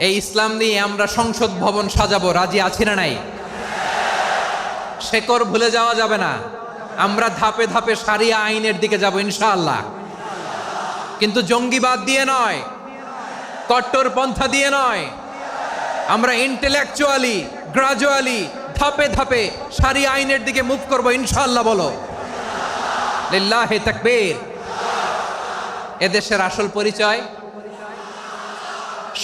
এই ইসলাম নিয়ে আমরা সংসদ ভবন সাজাবো, রাজি আছি না নাই? শেকড় ভুলে যাওয়া যাবে না। আমরা ধাপে ধাপে শারিয়া আইনের দিকে যাব ইনশাআল্লাহ, কিন্তু জঙ্গিবাদ দিয়ে নয়, কট্টরপন্থা দিয়ে নয়। আমরা ইন্টেলেকচুয়ালি গ্রাজুয়ালি ধাপে ধাপে শারিয়া আইনের দিকে মুভ করব ইনশাআল্লাহ। বলো লিল্লাহি তাকবীর। এদেশের আসল পরিচয়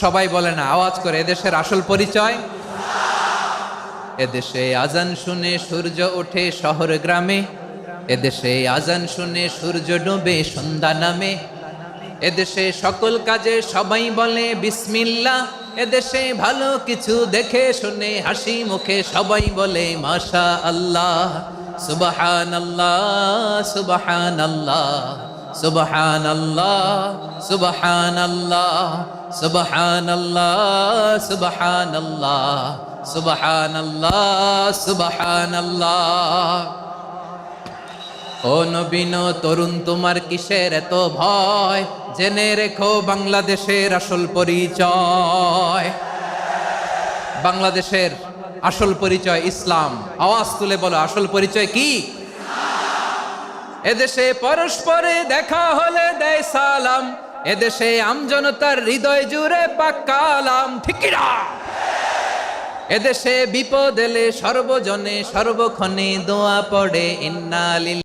সবাই বলে না, আওয়াজ করে, এদেশের আসল পরিচয়। এদেশে আজান শুনে সূর্য ওঠে শহর গ্রামে, এদেশে আজান শুনে সূর্য ডুবে সন্ধ্যা নামে, এদেশে সকল কাজে সবাই বলে বিসমিল্লাহ, এদেশে ভালো কিছু দেখে শুনে হাসি মুখে সবাই বলে মাশা আল্লাহ, সুবহানাল্লাহ সুবহানাল্লাহ সুবহানাল্লাহ সুবহানাল্লাহ সুবহানাল্লাহ সুবহানাল্লাহ সুবহানাল্লাহ সুবহানাল্লাহ। ও নবীন তরুণ, তোমার কিসের এত ভয়? জেনে রেখো বাংলাদেশের আসল পরিচয়। বাংলাদেশের আসল পরিচয় ইসলাম। আওয়াজ তুলে বলো, আসল পরিচয় কি? এদেশে পরস্পরে দেখা হলে দেয় সালাম, এদেশে আমজনতার হৃদয় জুড়ে পাক্কালাম, ঠিক কি না? এদেশে বিপদ এলে সর্বজনে সর্বক্ষণে দোয়া পড়ে ইন্না লিল্লাহি